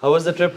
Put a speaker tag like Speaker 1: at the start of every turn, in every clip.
Speaker 1: How was the trip?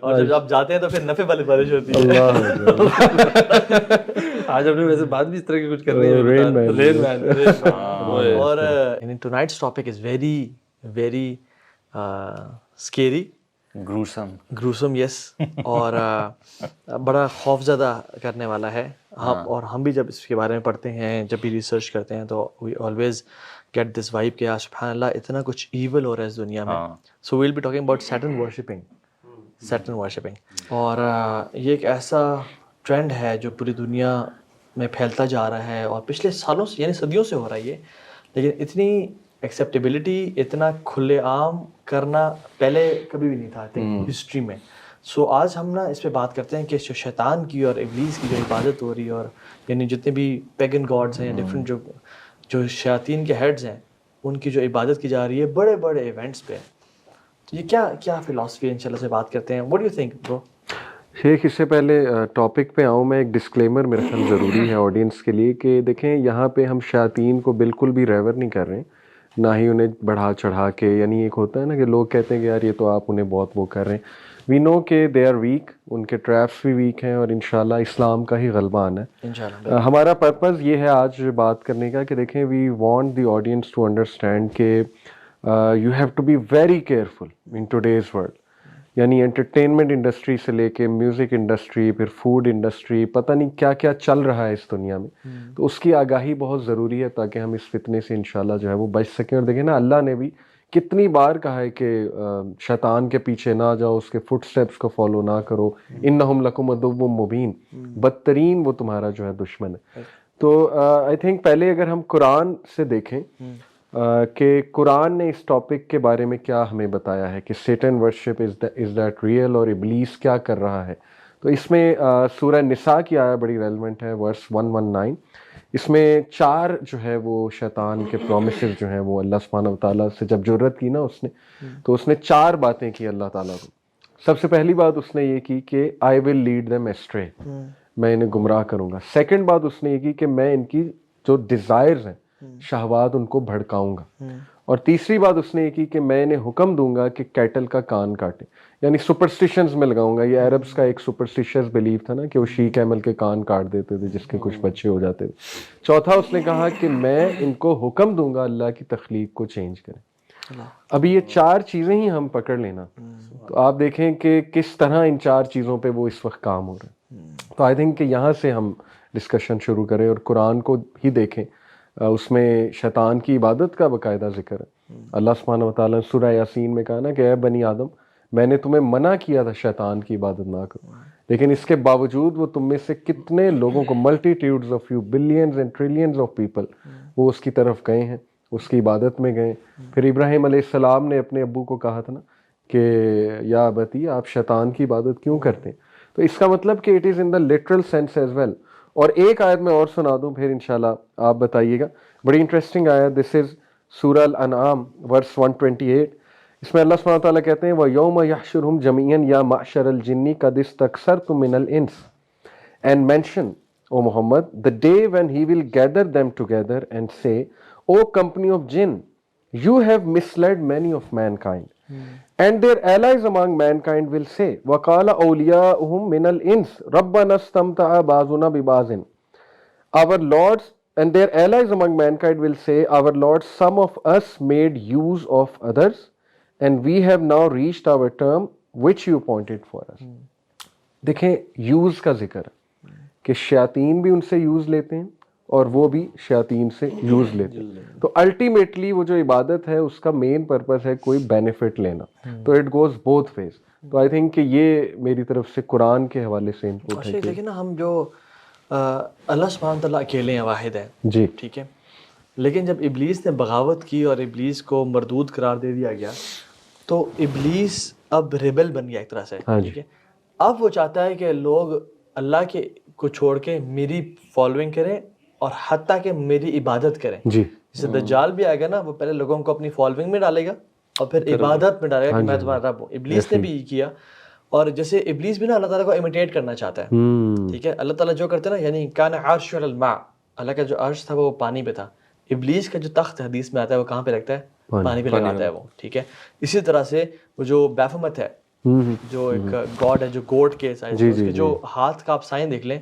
Speaker 1: اور جب آپ جاتے ہیں تو پھر نفع والی بارش ہوتی ہے.
Speaker 2: اللہ
Speaker 3: آج ہم نے ویسے بات بھی اس طرح کی کچھ کر رہی ہے.
Speaker 2: رین مین.
Speaker 1: اور tonight's topic is very very scary, gruesome, yes, اور بڑا خوف زدہ کرنے والا ہے. اور ہم بھی جب اس کے بارے میں پڑھتے ہیں, جب بھی ریسرچ کرتے ہیں, تو we always get this vibe کہ سبحان اللہ اتنا کچھ ایول ہو رہا ہے اس دنیا میں. So we'll be talking about Satan worshipping. اور یہ ایک ایسا ٹرینڈ ہے جو پوری دنیا میں پھیلتا جا رہا ہے, اور پچھلے سالوں سے یعنی صدیوں سے ہو رہا ہے یہ, لیکن اتنی ایکسیپٹیبلٹی, اتنا کھلے عام کرنا پہلے کبھی بھی نہیں تھا ہسٹری میں. سو آج ہم نا اس پہ بات کرتے ہیں کہ جو شیطان کی اور ابلیس کی جو عبادت ہو رہی ہے, اور یعنی جتنے بھی پیگن گاڈز ہیں یا ڈفرینٹ جو شیاطین کے ہیڈز ہیں ان کی جو عبادت کی جا رہی ہے بڑے بڑے ایونٹس پہ, تو یہ کیا فلاسفی ہے, انشاءاللہ سے بات کرتے ہیں. واٹ ڈو یو تھنک برو؟
Speaker 2: شیخ, اس سے پہلے ٹاپک پہ آؤں میں, ایک ڈسکلیمر میرا خیال ضروری ہے آڈینس کے لیے کہ دیکھیں یہاں پہ ہم شیاطین کو بالکل بھی ریور نہیں کر رہے ہیں, نہ ہی انہیں بڑھا چڑھا کے. یعنی ایک ہوتا ہے نا کہ لوگ کہتے ہیں کہ یار یہ تو آپ انہیں بہت وہ کر رہے ہیں. وی نو کہ دے آر ویک, ان کے ٹریپس بھی ویک ہیں, اور انشاءاللہ اسلام کا ہی غلبہ آنا ہے. ہمارا پرپز یہ ہے آج بات کرنے کا کہ دیکھیں we want the audience to understand کہ you have to be very careful in today's world. یعنی انٹرٹینمنٹ انڈسٹری سے لے کے میوزک انڈسٹری, پھر فوڈ انڈسٹری, پتہ نہیں کیا کیا چل رہا ہے اس دنیا میں. تو اس کی آگاہی بہت ضروری ہے تاکہ ہم اس فتنے سے انشاءاللہ جو ہے وہ بچ سکیں. اور دیکھیں نا, اللہ نے بھی کتنی بار کہا ہے کہ شیطان کے پیچھے نہ جاؤ, اس کے فٹ سٹیپس کو فالو نہ کرو. انہم لکم عدو مبین, بدترین وہ تمہارا جو ہے دشمن ہے. تو آئی تھنک پہلے اگر ہم قرآن سے دیکھیں کہ قرآن نے اس ٹاپک کے بارے میں کیا ہمیں بتایا ہے کہ Satan worship is that real, اور ابلیس کیا کر رہا ہے. تو اس میں سورہ نساء کی آیا بڑی ریلیونٹ ہے, ورس 119. اس میں 4 جو ہے وہ شیطان کے پرومسز جو ہیں وہ اللہ سبحانہ و تعالیٰ سے جب جرت کی نا اس نے, تو اس نے 4 باتیں کی اللہ تعالیٰ کو. سب سے پہلی بات اس نے یہ کی کہ آئی ول لیڈ دیم ایسٹرے, میں انہیں گمراہ کروں گا. سیکنڈ بات اس نے یہ کی کہ میں ان کی جو ڈیزائرز ہیں, شہوات, ان کو بھڑکاؤں گا. اور تیسری بات اس نے یہ کی کہ میں انہیں حکم دوں گا کہ کیٹل کا کان کاٹے, یعنی سپرسٹیشنز میں لگاؤں گا. یہ عربس کا ایک سپرسٹیشس بلیف تھا نا کہ وہ شی کیمل کے کان کاٹ دیتے تھے جس کے کچھ بچے ہو جاتے تھے. چوتھا اس نے کہا کہ میں ان کو حکم دوں گا اللہ کی تخلیق کو چینج کریں. ابھی یہ 4 چیزیں ہی ہم پکڑ لینا, تو آپ دیکھیں کہ کس طرح ان 4 چیزوں پہ وہ اس وقت کام ہو رہا ہے. تو آئی تھنک کہ یہاں سے ہم ڈسکشن شروع کریں اور قرآن کو ہی دیکھیں. اس میں شیطان کی عبادت کا باقاعدہ ذکر ہے. اللہ سبحانہ و تعالیٰ نے سورہ یاسین میں کہا نا کہ اے بنی آدم, میں نے تمہیں منع کیا تھا شیطان کی عبادت نہ کرو, لیکن اس کے باوجود وہ تم میں سے کتنے لوگوں کو, multitudes of you, billions and trillions of people, وہ اس کی طرف گئے ہیں, اس کی عبادت میں گئے. پھر ابراہیم علیہ السلام نے اپنے ابو کو کہا تھا نا کہ یا ابتی آپ شیطان کی عبادت کیوں کرتے ہیں. تو اس کا مطلب کہ it is in the literal sense as well. اور ایک آیت میں اور سنا دوں پھر انشاءاللہ آپ بتائیے گا, بڑی انٹرسٹنگ آیت. دس از سورہ الانعام ورس 128. اس میں اللہ سبحانہ وتعالیٰ کہتے ہیں وَيَوْمَ يَحْشُرُهُمْ جَمِيعًا يَا مَعْشَرَ الْجِنِّ قَدِ اسْتَكْثَرْتُم مِّنَ الْإِنسِ, and mention, O Muhammad, the day when he will gather them together and say, O company of jinn, you have misled many of mankind. And their allies among mankind will say, وَقَالَ أَوْلِيَاؤُهُم مِّنَ الْإِنسِ رَبَّنَا اسْتَمْتَعَ بَعْضُنَا بِبَعْضٍ. Our lords and their allies among mankind will say, our lords, some of us made use of others, and we have now reached our term which you appointed for us. دیکھیں use کا ذکر ہے کہ شیاطین بھی ان سے use لیتے ہیں اور وہ بھی شیاطین سے یوز لیتے ہیں. تو الٹیمیٹلی وہ جو عبادت ہے اس کا مین پرپز ہے کوئی بینیفٹ لینا. تو اٹ گوز بوتھ ویز. تو آئی تھنک کہ یہ میری طرف سے قرآن کے حوالے سے انپوٹ ہے.
Speaker 1: لیکن نا ہم جو اللہ سبحانہ تعالیٰ اکیلے ہیں, واحد ہیں,
Speaker 2: جی
Speaker 1: ٹھیک ہے, لیکن جب ابلیس نے بغاوت کی اور ابلیس کو مردود قرار دے دیا گیا, تو ابلیس اب ریبل بن گیا ایک طرح سے, ٹھیک ہے. اب وہ چاہتا ہے کہ لوگ اللہ کے کو چھوڑ کے میری فالوئنگ کریں اور حتیٰ کہ میری عبادت کریں.
Speaker 2: جی
Speaker 1: جیسے دجال بھی آئے گا نا, وہ پہلے لوگوں کو اپنی فالوئنگ میں ڈالے گا اور پھر عبادت میں ڈالے گا کہ میں تمہارا رب ہوں. ابلیس نے بھی یہ کیا, اور جیسے ابلیس بھی نا اللہ تعالیٰ کو امیٹیٹ کرنا چاہتا ہے, ٹھیک ہے. اللہ تعالیٰ جو کرتے ہیں نا, یعنی کان عرش علی الماء, اللہ کا جو عرش تھا وہ پانی پہ تھا. ابلیس کا جو تخت حدیث میں آتا ہے وہ کہاں پہ رکھتا ہے؟ پانی پہ لگاتا ہے وہ. ٹھیک ہے. اسی طرح سے وہ جو بیفمت ہے جو ایک گاڈ ہے جو گوٹ کے سائز اس کے جو ہاتھ کا آپ سائن دیکھ لیں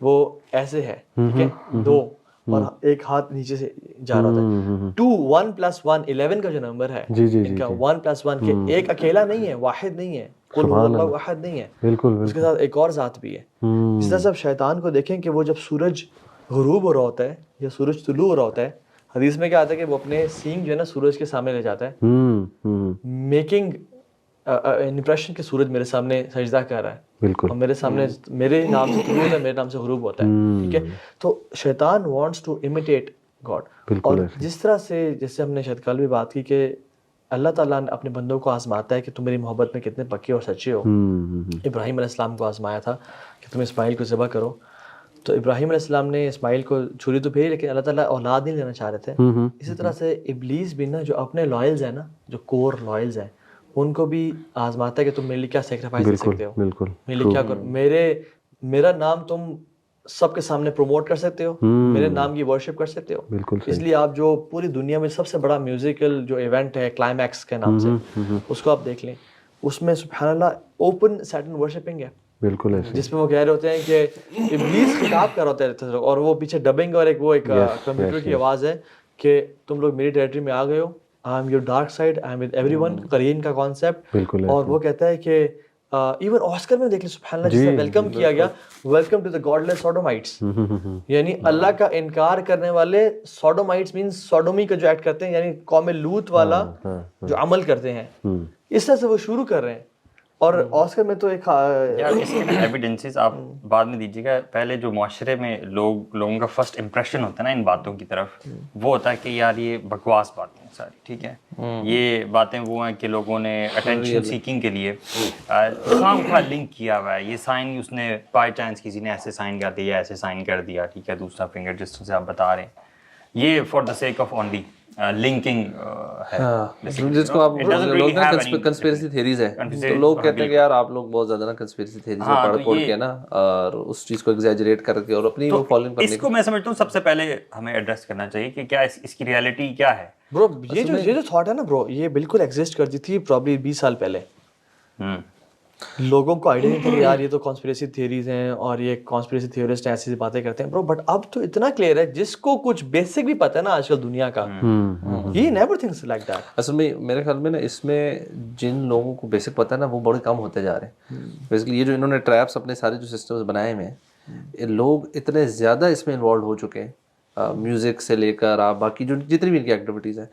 Speaker 1: وہ ایسے ہے. ٹھیک ہے. 2 اور ایک ہاتھ نیچے سے جا رہا ہوتا ہے. 2 1 + 1 11 کا جو نمبر ہے ان کا 1 + 1 کے ایک اکیلا نہیں ہے, واحد نہیں ہے, قل هو اللہ احد نہیں ہے, اس کے ساتھ ایک اور ذات بھی ہے. اس طرح سے آپ شیطان کو دیکھیں کہ وہ جب سورج غروب ہو رہا ہوتا ہے یا سورج طلوع ہو رہا ہوتا ہے, حدیث میں کیا آتا ہے کہ وہ اپنے سینگ جو ہے نا سورج کے سامنے لے جاتا ہے, میکنگ امپریشن کہ سورج میرے سامنے سجدہ کر رہا ہے اور میرے سامنے میرے نام سے طلوع ہوتا ہے, میرے نام سے غروب ہوتا ہے. ٹھیک ہے. تو شیطان وانٹس ٹو امیٹیٹ گاڈ. اور جس طرح سے جیسے ہم نے شاید کل بھی بات کی کہ اللہ تعالیٰ نے اپنے بندوں کو آزماتا ہے کہ تم میری محبت میں کتنے پکے اور سچے ہو. ابراہیم علیہ السلام کو آزمایا تھا کہ تم اسماعیل کو ذبح کرو, تو ابراہیم علیہ السلام نے اسماعیل کو چھری تو بھیجی لیکن اللہ تعالیٰ اولاد نہیں لینا چاہ رہے تھے. اسی طرح سے ابلیس بھی نا جو اپنے لائلز ہیں نا, جو کور لائلز ہیں, ان کو بھی آزماتا ہے کہ تم میرے لیے کیا سیکریفائس کر سکتے ہو, میرے لیے کیا کرو, میرا نام تم سب کے سامنے پروموٹ کر سکتے ہو, میرے نام کی ورشپ کر سکتے ہو. اس لیے آپ جو پوری دنیا میں سب سے بڑا میوزیکل جو ایونٹ ہے کلائمیکس کے نام سے, اس کو آپ دیکھ لیں, اس میں سبحان اللہ اوپن سیٹن ورشپنگ ہے.
Speaker 2: بالکل ایسے
Speaker 1: جس میں وہ کہہ رہے ہوتے ہیں کہ ابلیس خطاب کر رہا ہوتا ہے اور وہ پیچھے ڈبنگ اور ایک کمپیوٹر کی آواز ہے کہ تم لوگ میری ٹیریٹری میں آ گئے ہو, I am your dark side, I am with everyone, قرین کا کانسیپٹ. اور وہ کہتا ہے کہ ایون آسکر میں دیکھ لیں سبحان اللہ, جس سے ویلکم کیا گیا, ویلکم ٹو دی گاڈ لیس سوڈومائٹس, یعنی اللہ کا انکار کرنے والے سوڈومائٹس مینس سوڈومی کا جو ایکٹ کرتے ہیں, یعنی قوم لوط والا جو عمل کرتے ہیں. اس طرح سے وہ شروع کر رہے ہیں. اور آسکر میں تو ایک
Speaker 4: یار اس کے ایویڈنسز آپ بعد میں دیجیے گا, پہلے جو معاشرے میں لوگوں کا فرسٹ امپریشن ہوتا ہے نا ان باتوں کی طرف, وہ ہوتا ہے کہ یار یہ بکواس باتیں ہیں ساری. ٹھیک ہے. یہ باتیں وہ ہیں کہ لوگوں نے اٹینشن سیکنگ کے لیے خام خواہ لنک کیا ہوا ہے. یہ سائن اس نے بائی چانس کسی نے ایسے سائن کر دیا, ایسے سائن کر دیا. ٹھیک ہے. دوسرا فنگر جس طرح سے آپ بتا رہے ہیں, یہ for the sake of only linking ہے,
Speaker 3: جس کو آپ لوگ نا کنسپیریسی تھیریز ہیں, تو لوگ کہتے ہیں کہ یار آپ لوگ بہت زیادہ نا کنسپیریسی تھیریز پڑھ پڑھ کے نا اور اس چیز کو ایگزیجریٹ کر کے اور اپنی وہ فالوئنگ کرنے.
Speaker 4: اس کو میں سمجھتا ہوں سب سے پہلے ہمیں ایڈریس کرنا چاہیے کہ کیا اس کی ریالٹی کیا ہے.
Speaker 1: برو یہ جو تھاٹ ہے نا برو, یہ بالکل ایگزسٹ کرتی تھی پرابلی 20 سال پہلے. لوگوں کو آئیڈیا نہیں تھا کہ یار یہ تو کانسپریسی تھیوریز ہیں اور یہ کانسپریسی تھیورسٹ ایسی باتیں کرتے ہیں برو, بٹ اب تو اتنا کلیئر ہے, جس کو کچھ بیسک بھی پتہ ہے نا آج کل دنیا کا, he never thinks like that.
Speaker 3: اصل میں میرے خیال میں نا اس میں جن لوگوں کو بیسک پتہ ہے نا وہ بڑے کم ہوتے جا رہے ہیں. بیسکلی یہ جو انہوں نے ٹریپس اپنے سارے جو سسٹمز بنائے ہوئے ہیں, لوگ اتنے زیادہ اس میں انوالو ہو چکے ہیں, میوزک سے لے کر آپ باقی جو جتنی بھی ان کی ایکٹیویٹیز ہیں,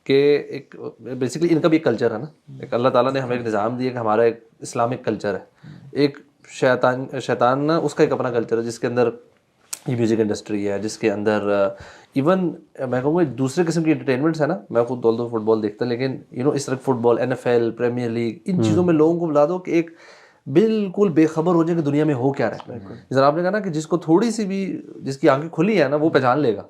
Speaker 3: کہ ایک بیسکلی ان کا بھی ایک کلچر ہے نا. ایک اللہ تعالیٰ نے ہمیں ایک نظام دیا کہ ہمارا ایک اسلامک کلچر ہے, ایک شیطان نا اس کا ایک اپنا کلچر ہے جس کے اندر یہ میوزک انڈسٹری ہے, جس کے اندر ایون میں کہوں گا دوسرے قسم کی انٹرٹینمنٹس ہیں نا. میں خود دو فٹ بال دیکھتا, لیکن اس طرح فٹ بال, NFL, پریمیئر لیگ, ان چیزوں میں لوگوں کو بلا دو کہ ایک بالکل بے خبر ہو جائے کہ دنیا میں ہو کیا رہا ہے. جس طرح آپ نے کہا نا کہ جس کو تھوڑی سی بھی جس کی آنکھیں کھلی ہیں نا وہ پہچان لے گا,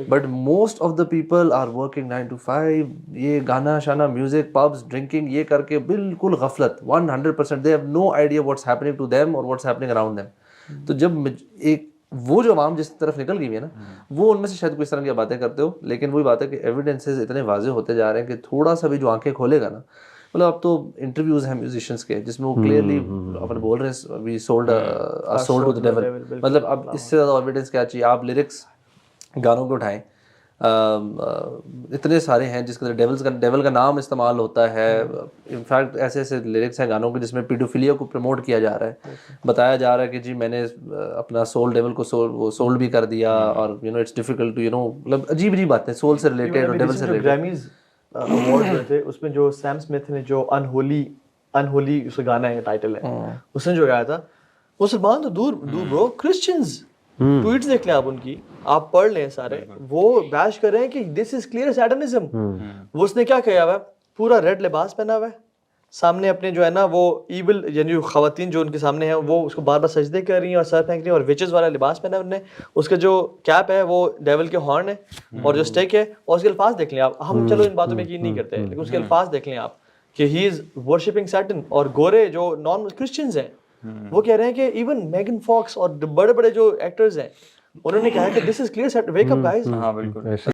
Speaker 3: but most of the people are working 9 to 5, یہ گانا شانا, میوزک, پبس, ڈرنکنگ, یہ کر کے بالکل غفلت 100%. They have no idea what's happening to them اور واٹس ہیپننگ اراؤنڈ دیم. تو جب ایک وہ جو عوام جس طرف نکل گئی ہے نا, وہ ان میں سے شاید کوئی اس طرح کی باتیں کرتے ہو, لیکن وہی بات ہے کہ ایویڈنسز اتنے واضح ہوتے جا رہے ہیں کہ تھوڑا سا بھی جو آنکھیں کھولے گا نا, مطلب اب تو انٹرویوز ہیں میوزیشینس کے جس میں وہ کلیئرلی اپنے بول رہے ہیں we sold to the dual. مطلب اب اس سے زیادہ ایویڈنس کیا چاہیے. آپ لیرکس گانوں کو اٹھائیں, اتنے سارے ہیں جس کے اندر ڈیول کا نام استعمال ہوتا ہے. انفیکٹ ایسے ایسے لیرکس ہیں گانوں کے جس میں پیڈوفیلیا کو پروموٹ کیا جا رہا ہے, بتایا جا رہا ہے کہ جی میں نے اپنا سول ڈیول کو سولڈ بھی کر دیا, اور اٹس ڈیفیکلٹ مطلب عجیب عجیب باتیں سول سے ریلیٹڈ اور ڈیول سے ریلیٹڈ.
Speaker 1: گریمیز ایوارڈ ہوئے تھے, اس میں جو سیم اسمتھ نے جو انہولی اس کا گانا ہے ٹائٹل ہے, اس نے جو گایا تھا, مسلمان تو دور برو, کرسچنز ٹویٹس دیکھ لیں آپ ان کی, آپ پڑھ لیں سارے, وہ بیش کر رہے ہیں کہ دس از کلیئر سیٹنزم. وہ اس نے کیا کیا ہوا ہے, پورا ریڈ لباس پہنا ہوا ہے, سامنے اپنے جو ہے نا وہ ایول یعنی خواتین جو ان کے سامنے ہیں وہ اس کو بار بار سجدے کر رہی ہیں اور سر پھینک رہی ہیں, اور وچز والا لباس پہنا ہے انہوں نے, اس کا جو کیپ ہے وہ ڈیول کے ہارن ہے, اور جو اسٹیک ہے, اور اس کے الفاظ دیکھ لیں آپ. ہم چلو ان باتوں میں یقین نہیں کرتے, لیکن اس کے الفاظ دیکھ لیں آپ کہ ہی از ورشپنگ سیٹن. اور گورے جو نان کرسچنز ہیں وہ کہہ رہے ہیں کہ ایون میگن فاکس اور بڑے بڑے جو ایکٹرز ہیں انہوں نے کہا کہ this is clear set, wake up guys.
Speaker 4: ہاں بالکل.